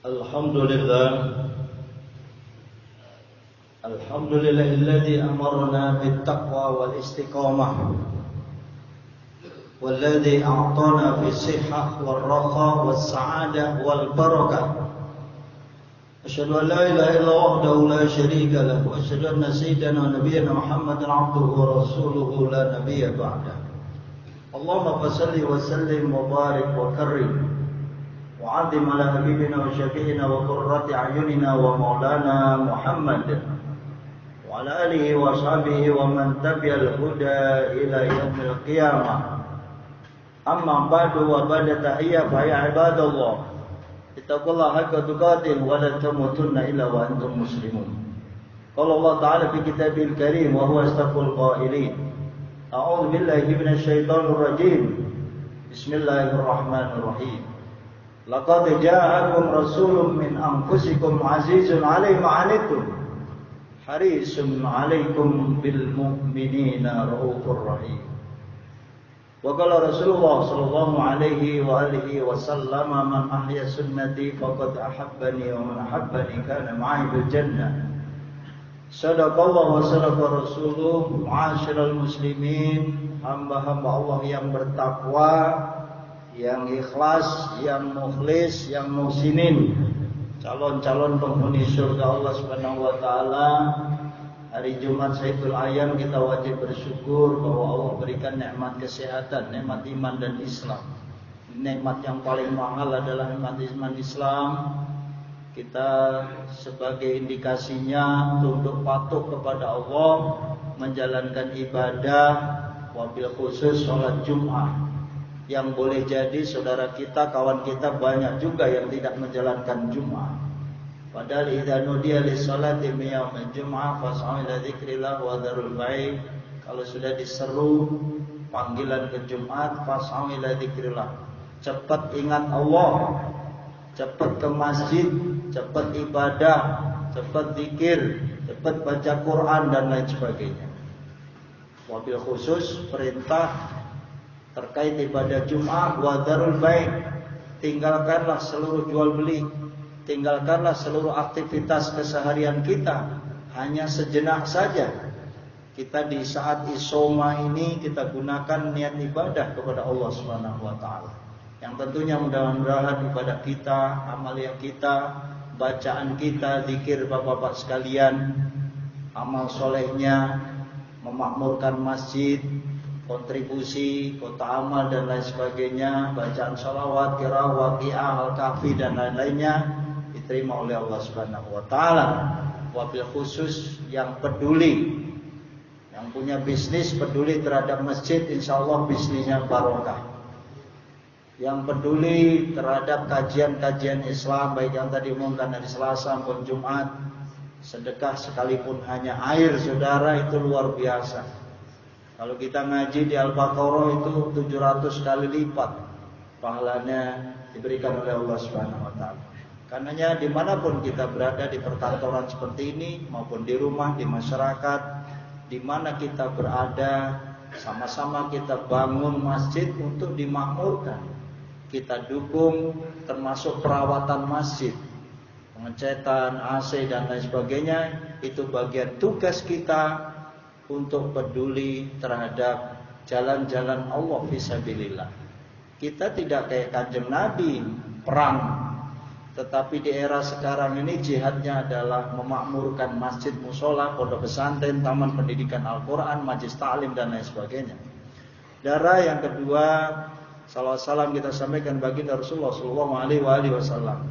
Alhamdulillahilladzi amarna bittaqwa wal istiqamah walladzi a'tana bis-sihhah wal raha was sa'adah wal barakah. Asyhadu an la ilaha illallah wahdahu la syarika lahu wa asyhadu anna sayyidana wa nabiyyana Muhammadan 'abduhu wa rasuluhu la nabiyya ba'dahu. Allahumma salli wa sallim wa barik wa karrim wa 'azim ala habibina wa syafi'ina wa qurrati a'yunina wa maulana Muhammad wa ala alihi wa sahbihi wa man tabi'al huda ila yaumil qiyamah. Amma ba'du wa ba'da tahiyya fa ya ibadallah ittaqullaha haqqa tuqatih wa la tamutunna illa wa antum muslimun. Qala Allah ta'ala fi kitabil karim wa huwa asdaqul qailin. A'udzu billahi minasy syaithanir rajim. Bismillahirrahmanirrahim. Laqad ja'akum rasulun min anfusikum 'azizun 'alaihi ma 'anittum harisun 'alaikum bil mu'minina raufur rahim. Wa qala Rasulullah sallallahu alaihi wa alihi wasallam man ahya sunnati faqad ahabbani wa man ahabbani kana ma'i fil jannah. Sadaqallahu wa sadaqa rasuluh. Ma'asyiral muslimin, hamba-hamba Allah yang bertakwa, yang ikhlas, yang mukhlis, yang muhsinin, calon-calon penghuni surga Allah Subhanahu wa taala. Hari Jumat Sayyidul Ayyam kita wajib bersyukur bahwa Allah berikan nikmat kesehatan, nikmat iman dan Islam. Nikmat yang paling mahal adalah nikmat iman Islam. Kita sebagai indikasinya tunduk patuh kepada Allah, menjalankan ibadah, wabil khusus sholat Jumat. Yang boleh jadi saudara kita, kawan kita banyak juga yang tidak menjalankan Jumat. Padahal idza nudiya lis-salati min yaumil jum'ah fas'au ila dzikrillah wa dzarul bai'. Kalau sudah diseru panggilan ke Jumat, fas'au ila dzikrillah. Cepat ingat Allah, cepat ke masjid, cepat ibadah, cepat zikir, cepat baca Quran dan lain sebagainya. Wabil khusus perintah terkait ibadah Jumat wa dzarul bai'. Tinggalkanlah seluruh jual beli, tinggalkanlah seluruh aktivitas keseharian kita, hanya sejenak saja. Kita di saat isoma ini kita gunakan niat ibadah kepada Allah Subhanahu wa taala. Yang tentunya mudah-mudahan ibadah kita, amalan kita, bacaan kita, zikir Bapak-bapak sekalian, amal solehnya, memakmurkan masjid, kontribusi, kota amal dan lain sebagainya, bacaan sholawat, qiraah, waqiah, al-kahfi dan lain-lainnya diterima oleh Allah Subhanahu wa taala. Wabil khusus yang peduli, yang punya bisnis peduli terhadap masjid, insyaallah bisnisnya barokah. Yang peduli terhadap kajian-kajian Islam, baik yang tadi umumkan hari Selasa maupun Jumat, sedekah sekalipun hanya air saudara itu luar biasa. Kalau kita ngaji di Al-Baqarah itu 700 kali lipat pahalanya diberikan oleh Allah Subhanahu wa taala. Karenanya dimanapun kita berada di perkantoran seperti ini maupun di rumah, di masyarakat, di mana kita berada, sama-sama kita bangun masjid untuk dimakmurkan. Kita dukung termasuk perawatan masjid, pengecatan, AC dan lain sebagainya. Itu bagian tugas kita untuk peduli terhadap jalan-jalan Allah fisabilillah. Kita tidak kayak Kanjeng Nabi perang. Tetapi di era sekarang ini jihadnya adalah memakmurkan masjid, musola, pondok pesantren, taman pendidikan Al-Quran, majlis ta'lim dan lain sebagainya. Darah yang kedua, salam kita sampaikan baginda Rasulullah SAW.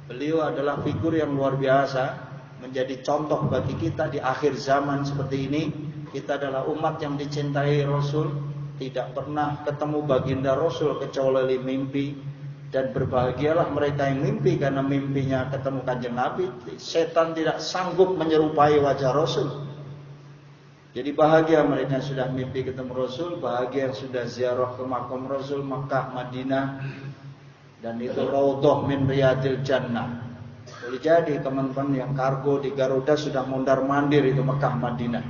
Beliau adalah figur yang luar biasa, menjadi contoh bagi kita di akhir zaman seperti ini. Kita adalah umat yang dicintai Rasul, tidak pernah ketemu baginda Rasul kecuali mimpi. Dan berbahagialah mereka yang mimpi, karena mimpinya ketemu Kanjeng Nabi. Setan tidak sanggup menyerupai wajah Rasul. Jadi bahagia mereka yang sudah mimpi ketemu Rasul, bahagia yang sudah ziarah ke makam Rasul, Makkah, Madinah, dan itu raudhah min riyadil jannah. Boleh jadi teman-teman yang kargo di Garuda sudah mondar-mandir itu Makkah, Madinah.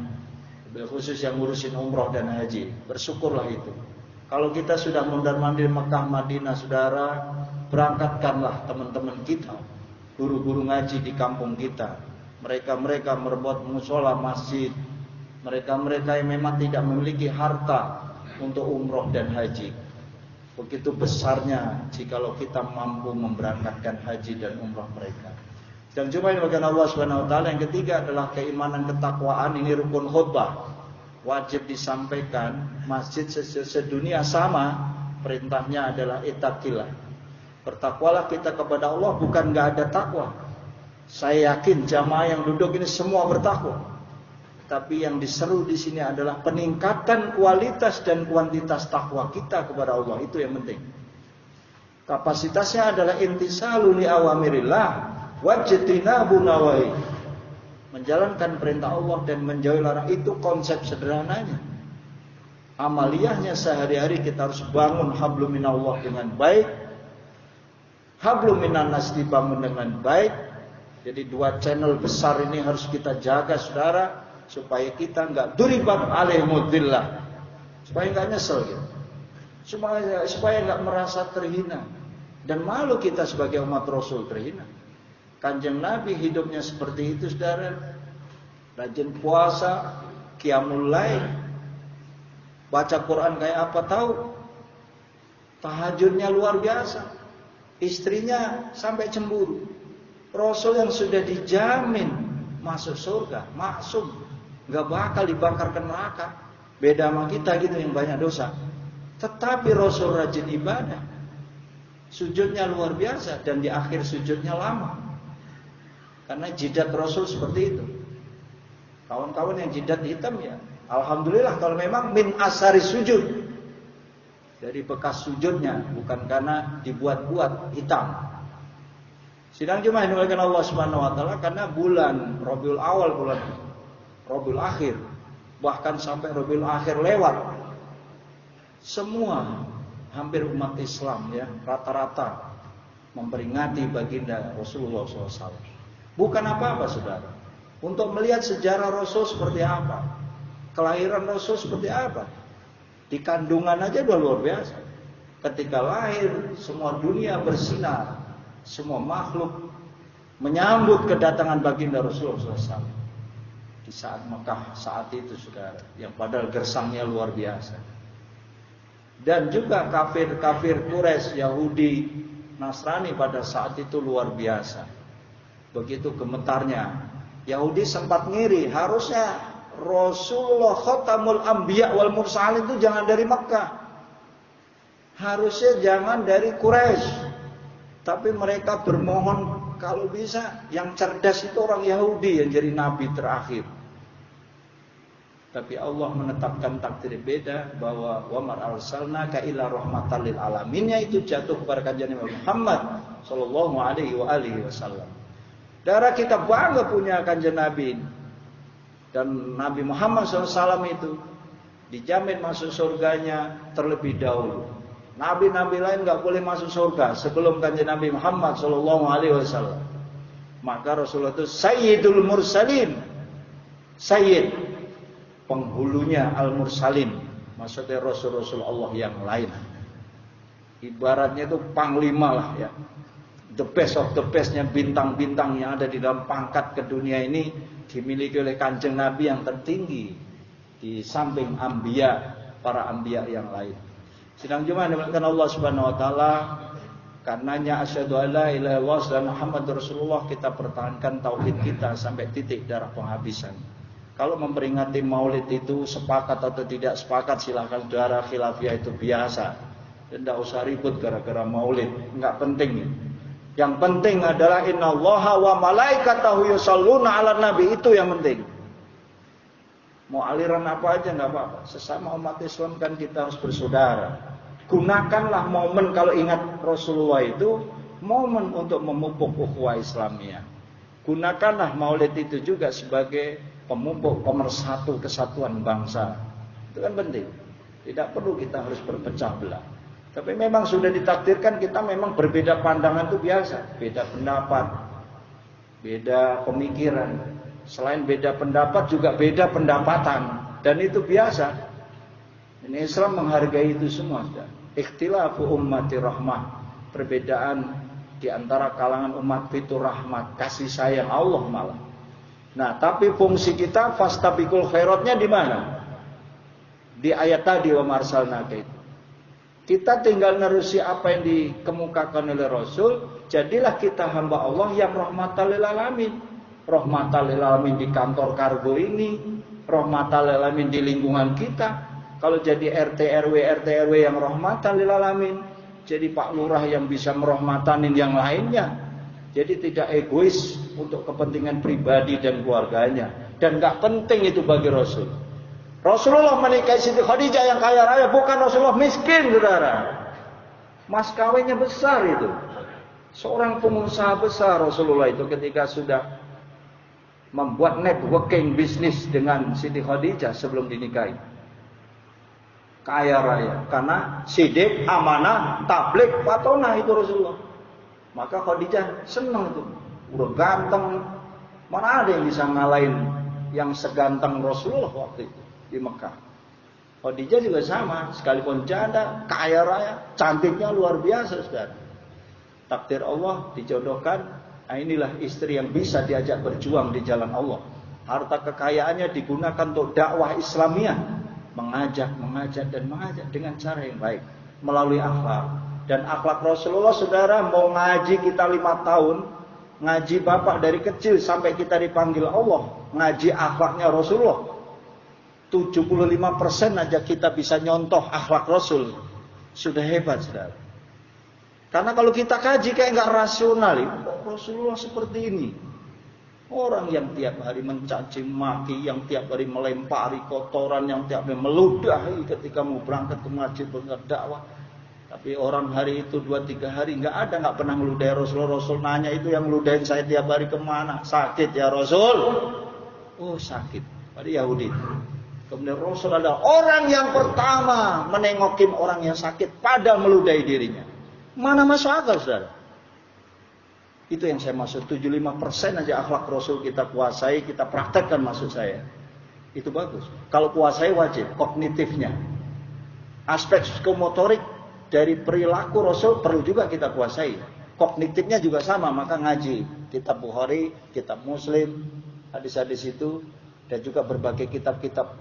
Khusus yang ngurusin umroh dan haji, bersyukurlah itu. Kalau kita sudah mondar-mandir Mekah, Madinah, saudara, berangkatkanlah teman-teman kita guru-guru ngaji di kampung kita, mereka-mereka membuat musola masjid, mereka-mereka yang memang tidak memiliki harta untuk umroh dan haji. Begitu besarnya jikalau kita mampu memberangkatkan haji dan umroh mereka. Dan cuma ini bagian Allah Subhanahu wa taala. Yang ketiga adalah keimanan ketakwaan, ini rukun khutbah. Wajib disampaikan, masjid sedunia sama, perintahnya adalah ittaqillah. Bertakwalah kita kepada Allah, bukan enggak ada takwa. Saya yakin jamaah yang duduk ini semua bertakwa. Tapi yang diseru di sini adalah peningkatan kualitas dan kuantitas takwa kita kepada Allah, itu yang penting. Kapasitasnya adalah intisalu li awamirillah wajtinabu nawahi. Menjalankan perintah Allah dan menjauhi larangan, itu konsep sederhananya. Amaliyahnya sehari-hari kita harus bangun hablum minallah dengan baik, hablum minan nas dibangun dengan baik. Jadi dua channel besar ini harus kita jaga, saudara, supaya kita enggak duribat alaihimudillah, supaya enggak nyesel gitu. Supaya enggak merasa terhina dan malu kita sebagai umat Rasul terhina. Kanjeng Nabi hidupnya seperti itu, saudara. Rajin puasa, qiyamul lail, baca Quran kayak apa tahu. Tahajudnya luar biasa. Istrinya sampai cemburu. Rasul yang sudah dijamin masuk surga, maksum, nggak bakal dibakar ke neraka. Beda sama kita gitu yang banyak dosa. Tetapi Rasul rajin ibadah, sujudnya luar biasa dan di akhir sujudnya lama. Karena jidat Rasul seperti itu. Kawan-kawan yang jidat hitam ya, alhamdulillah kalau memang min asari sujud, dari bekas sujudnya, bukan karena dibuat-buat hitam. Sidang Jumat dimuliakan Allah Subhanahu wa taala, karena bulan Rabiul Awal, bulan Rabiul Akhir, bahkan sampai Rabiul Akhir lewat, semua hampir umat Islam ya rata-rata memperingati baginda Rasulullah SAW. Bukan apa-apa, saudara, untuk melihat sejarah Rasul seperti apa, kelahiran Rasul seperti apa. Di kandungan aja udah luar biasa. Ketika lahir, semua dunia bersinar, semua makhluk menyambut kedatangan baginda Rasulullah SAW. Di saat Mekah saat itu, saudara, yang padahal gersangnya luar biasa. Dan juga kafir-kafir Quraisy, Yahudi, Nasrani pada saat itu luar biasa. Begitu gemetarnya. Yahudi sempat ngiri, harusnya Rasulullah Khatamul Anbiya wal Mursalin itu jangan dari Mekah. Harusnya jangan dari Quraisy. Tapi mereka bermohon kalau bisa yang cerdas itu orang Yahudi yang jadi nabi terakhir. Tapi Allah menetapkan takdir beda, bahwa wa mar arsalnaka illa rahmatan lil alamin, itu jatuh kepada kanjeng Nabi Muhammad sallallahu alaihi wasallam. Darah kita bangga punya kanjeng Nabi. Dan Nabi Muhammad SAW itu dijamin masuk surganya terlebih dahulu. Nabi-nabi lain nggak boleh masuk surga sebelum kanjeng Nabi Muhammad SAW. Maka Rasulullah itu Sayyidul Mursalin, Sayyid, penghulunya Al-Mursalin, maksudnya Rasul-Rasul Allah yang lain. Ibaratnya itu panglima lah ya. The best of the bestnya, bintang-bintang yang ada di dalam pangkat ke dunia ini dimiliki oleh kanjeng Nabi yang tertinggi di samping anbiya, para anbiya yang lain. Sidang Jumat dimuliakan Allah Subhanahu wa taala, karenanya asyhadu alla ilaha illallah dan Muhammadur Rasulullah, kita pertahankan tauhid kita sampai titik darah penghabisan. Kalau memperingati Maulid itu sepakat atau tidak sepakat, silakan saudara, khilafiyah itu biasa. Tidak usah ribut gara-gara Maulid, enggak penting. Yang penting adalah innallaha wa malaikatahu yusholluna 'alan nabi, itu yang penting. Mau aliran apa aja enggak apa-apa. Sesama umat Islam kan kita harus bersaudara. Gunakanlah momen kalau ingat Rasulullah itu momen untuk memupuk ukhuwah Islamiyah. Gunakanlah Maulid itu juga sebagai pemupuk pemersatu kesatuan bangsa. Itu kan penting. Tidak perlu kita harus berpecah belah. Tapi memang sudah ditakdirkan kita memang berbeda pandangan itu biasa. Beda pendapat, beda pemikiran. Selain beda pendapat juga beda pendapatan. Dan itu biasa. Ini Islam menghargai itu semua. Ikhtilafu ummati rahmah. Perbedaan Di antara kalangan umat itu rahmat, kasih sayang Allah malah. Nah, tapi fungsi kita fastabiqul khairatnya di mana? Di ayat tadi wa marsalnaka itu. Kita tinggal nerusi apa yang dikemukakan oleh Rasul, jadilah kita hamba Allah yang rahmatan lil alamin. Rahmatan lil alamin di kantor kargo ini, rahmatan lil alamin di lingkungan kita. Kalau jadi RT RW yang rahmatan lil alamin, jadi Pak Lurah yang bisa merahmatanin yang lainnya. Jadi tidak egois untuk kepentingan pribadi dan keluarganya. Dan gak penting itu bagi Rasul. Rasulullah menikahi Siti Khadijah yang kaya raya, bukan Rasulullah miskin, saudara. Mas kawinnya besar itu. Seorang pengusaha besar Rasulullah itu ketika sudah membuat networking bisnis dengan Siti Khadijah sebelum dinikahi. Kaya raya, karena sidik, amanah, tablik, patonah itu Rasulullah. Maka Khadijah senang itu, udah ganteng, mana ada yang bisa ngalahin yang seganteng Rasulullah waktu itu di Mekah. Khadijah juga sama, sekalipun janda, kaya raya, cantiknya luar biasa, saudara. Takdir Allah dijodohkan, nah inilah istri yang bisa diajak berjuang di jalan Allah. Harta kekayaannya digunakan untuk dakwah Islamiyah, mengajak dengan cara yang baik melalui akhlak. Dan akhlak Rasulullah, saudara, mau ngaji kita 5 tahun, ngaji bapak dari kecil sampai kita dipanggil Allah, ngaji akhlaknya Rasulullah. 75% aja kita bisa nyontoh akhlak Rasul. Sudah hebat, saudara. Karena kalau kita kaji kayak nggak rasional, Rasulullah seperti ini. Orang yang tiap hari mencaci maki, yang tiap hari melempari kotoran, yang tiap hari meludahi ketika mau berangkat ke masjid berdakwah. Tapi orang hari itu 2-3 hari nggak pernah meludahi Rasulullah. Rasul nanya, itu yang meludahin saya tiap hari kemana? Sakit ya Rasul? Oh sakit. Pada Yahudi. Kemudian Rasul adalah orang yang pertama menengokin orang yang sakit padahal meludahi dirinya. Mana masuk akal, saudara? Itu yang saya maksud. 75% aja akhlak Rasul kita kuasai, kita praktekkan, maksud saya. Itu bagus. Kalau kuasai wajib, kognitifnya. Aspek psikomotorik dari perilaku Rasul perlu juga kita kuasai. Kognitifnya juga sama, maka ngaji kitab Bukhari, kitab Muslim, hadis-hadis itu, dan juga berbagai kitab-kitab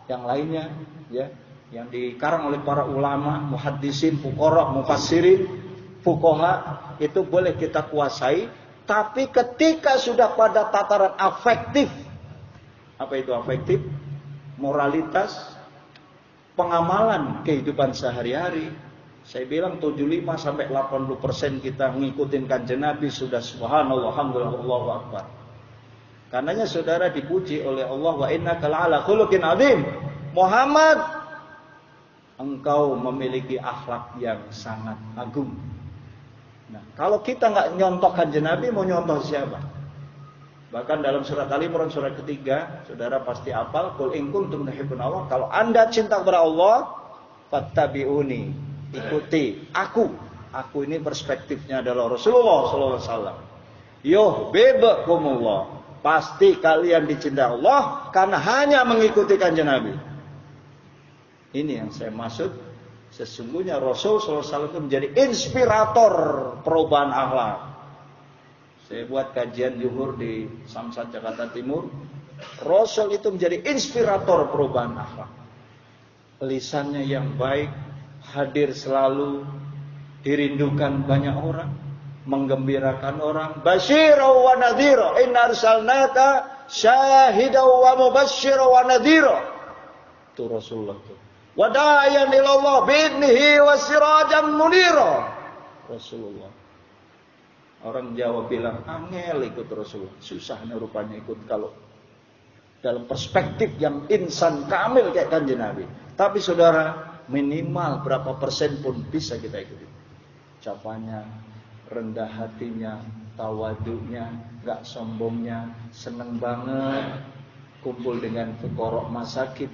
yang lainnya, ya, yang dikarang oleh para ulama, muhaddisin, fuqara, mufassirin, fuqaha, itu boleh kita kuasai. Tapi ketika sudah pada tataran afektif, apa itu afektif? Moralitas, pengamalan kehidupan sehari-hari. Saya bilang 75-80% kita ngikutin kanjeng Nabi sudah subhanallah, alhamdulillah, Allahu akbar. Karenanya saudara dipuji oleh Allah, wa innaka la'ala khuluqin adzim. Muhammad, engkau memiliki akhlak yang sangat agung. Nah, kalau kita nggak nyontoh kanjeng Nabi, mau nyontoh siapa? Bahkan dalam surat Al-Imran surat ketiga, saudara pasti hafal, qul in kuntum tuhibbuna Allah. Kalau Anda cinta kepada Allah, fattabi'uni. Ikuti aku. Aku ini perspektifnya adalah Rasulullah sallallahu alaihi wasallam. Yuhibbukumullah. Pasti kalian dicintai Allah karena hanya mengikuti kanjeng Nabi. Ini yang saya maksud. Sesungguhnya Rasul sallallahu alaihi wasallam itu menjadi inspirator perubahan akhlak. Saya buat kajian zuhur di Samsat Jakarta Timur. Rasul itu menjadi inspirator perubahan akhlak. Lisannya yang baik, hadir selalu, dirindukan banyak orang, menggembirakan orang. Basyira wa nadhira, inna arsalnaka syahidan wa mubasyira wa nadhira. Itu Rasulullah itu. Wa da'iyan ila Allah bi'idnihi wa sirajan munira. Rasulullah. Orang Jawa bilang angel ikut Rasulullah. Susahnya rupanya ikut kalau dalam perspektif yang insan kamil kayak kanjeng Nabi. Tapi saudara, minimal berapa persen pun bisa kita ikuti. Ucapannya, rendah hatinya, tawaduknya, gak sombongnya, seneng banget kumpul dengan fuqara masakin.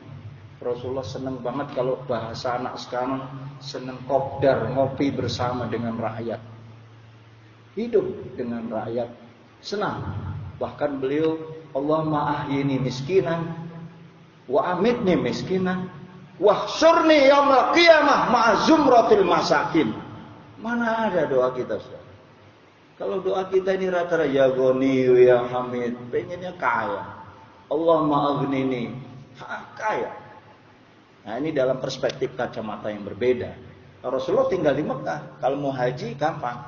Rasulullah seneng banget kalau bahasa anak sekarang, seneng kopdar, ngopi bersama dengan rakyat. Hidup dengan rakyat, senang. Bahkan beliau, Allahumma ahyini miskinan wa amitni miskinan wahsyurni yaumil qiyamah ma'a zumratil masakin. Mana ada doa kita, saudara? Kalau doa kita ini rata-rata ya Ghani ya Hamid, pengennya kaya. Allahumma aghnini, kaya. Nah, ini dalam perspektif kacamata yang berbeda. Rasulullah tinggal di Mekah, kalau mau haji gampang.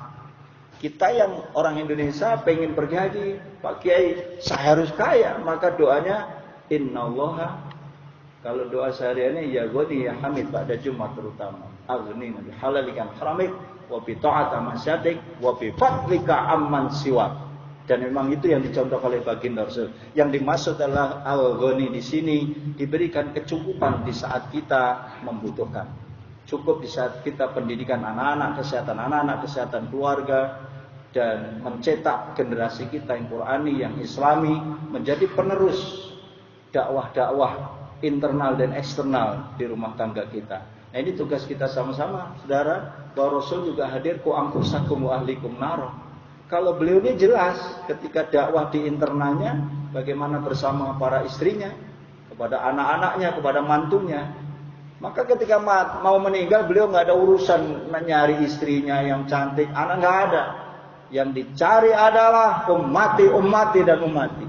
Kita yang orang Indonesia pengen pergi haji, Pak Kiai, saya harus kaya, maka doanya innallaha. Kalau doa sehariannya ya Ghani ya Hamid pada Jumat terutama. Aghnini bihalalikan haramik wa bi ta'ata masyadik wa bi fadlika amman siwak. Dan memang itu yang dicontoh oleh baginda Rasul. Yang dimaksud adalah al-ghani di sini diberikan kecukupan di saat kita membutuhkan. Cukup di saat kita pendidikan anak-anak, kesehatan keluarga, dan mencetak generasi kita yang Qurani, yang Islami, menjadi penerus dakwah-dakwah internal dan eksternal di rumah tangga kita. Nah, ini tugas kita sama-sama, saudara, bahwa Rasul juga hadir ku anfusakum wa ahlikum nar. Kalau beliau ini jelas ketika dakwah di internalnya, bagaimana bersama para istrinya, kepada anak-anaknya, kepada mantunya. Maka ketika mau meninggal, beliau nggak ada urusan mencari istrinya yang cantik, anak nggak ada. Yang dicari adalah ummati dan ummati.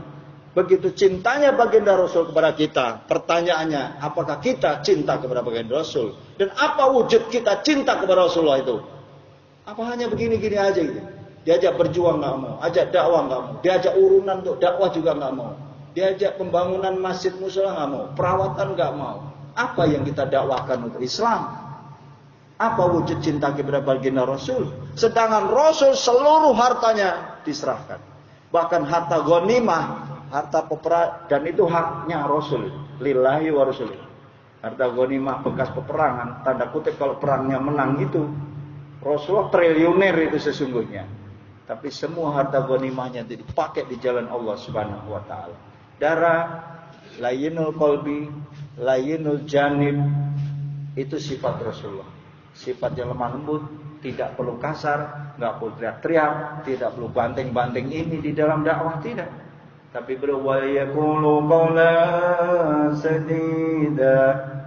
Begitu cintanya baginda Rasul kepada kita, pertanyaannya, apakah kita cinta kepada baginda Rasul? Dan apa wujud kita cinta kepada Rasulullah itu? Apa hanya begini-gini aja gitu? Diajak berjuang nggak mau, ajak dakwah nggak mau, diajak urunan untuk dakwah juga nggak mau, diajak pembangunan masjid mushola nggak mau, perawatan nggak mau. Apa yang kita dakwahkan untuk Islam? Apa wujud cinta kepada baginda Rasul? Sedangkan Rasul seluruh hartanya diserahkan. Bahkan harta ghanimah, harta peperangan, dan itu haknya Rasul, lillahi wa rasul. Harta ghanimah bekas peperangan, tanda kutip kalau perangnya menang itu, Rasulullah triliuner itu sesungguhnya. Tapi semua harta ghanimahnya dipakai di jalan Allah Subhanahu wa taala. Darah, layyinul qalbi, layyinul janib, itu sifat Rasulullah. Sifat yang lemah lembut, tidak perlu kasar, nggak perlu teriak-teriak, tidak perlu banting-banting ini di dalam dakwah, tidak. Tapi beliau wa yaqulu qawlan sadida,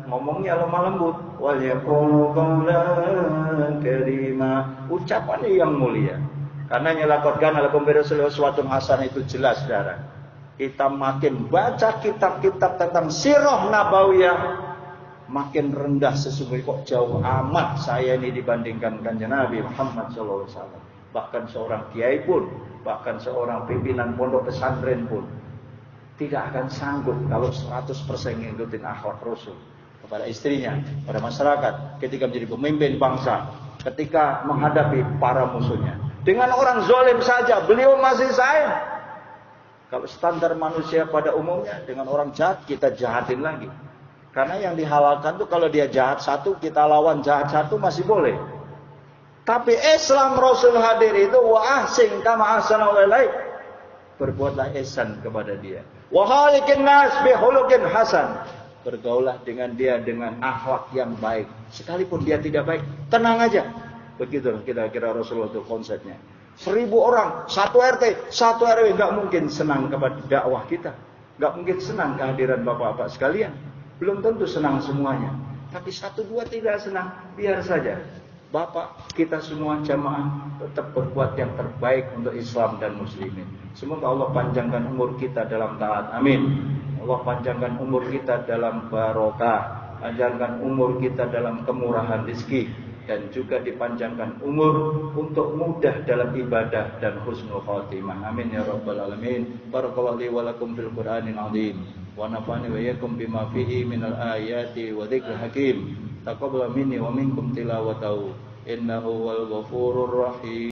ngomongnya lemah lembut, wa yaqulu qawlan karima, ucapannya yang mulia. Karena nyelakotkan alakum bi Rasulillah uswatun hasanah itu jelas, saudara. Kita makin baca kitab-kitab tentang sirah nabawiyah, makin rendah sesungguhnya. Kok jauh amat saya ini dibandingkan kanjeng Nabi Muhammad sallallahu alaihi wasallam. Bahkan seorang kiai pun, bahkan seorang pimpinan pondok pesantren pun tidak akan sanggup kalau 100% ngikutin akhlak Rasul kepada istrinya, pada masyarakat, ketika menjadi pemimpin bangsa, ketika menghadapi para musuhnya. Dengan orang zalim saja beliau masih sayang. Kalau standar manusia pada umumnya, dengan orang jahat kita jahatin lagi. Karena yang dihalalkan tuh kalau dia jahat satu, kita lawan jahat satu masih boleh. Tapi Islam Rasul hadir itu wa ahsin kama ahsana ilaik. Berbuatlah ihsan kepada dia. Wa khaliqin nas bi khuluqin hasan. Bergaulah dengan dia dengan akhlak yang baik. Sekalipun dia tidak baik, tenang aja. Begitu kira-kira Rasulullah itu konsepnya. 1000 orang, 1 RT, 1 RW nggak mungkin senang kepada dakwah kita. Nggak mungkin senang kehadiran bapak-bapak sekalian. Belum tentu senang semuanya. Tapi 1-2 tidak senang, biar saja. Bapak, kita semua jamaah tetap berbuat yang terbaik untuk Islam dan muslimin. Semoga Allah panjangkan umur kita dalam taat. Amin. Allah panjangkan umur kita dalam barokah. Panjangkan umur kita dalam kemurahan rezeki. Dan juga dipanjangkan umur untuk mudah dalam ibadah dan husnul khatimah. Amin ya rabbal alamin. Barakallahu li wa lakum fil Qur'anil azim. Wa nafa'ani wa iyyakum bima fihi minal ayati wa dzikril hakim. Taqabbal minni wa minkum tilawatahu. Innahu wal ghafurur rahim.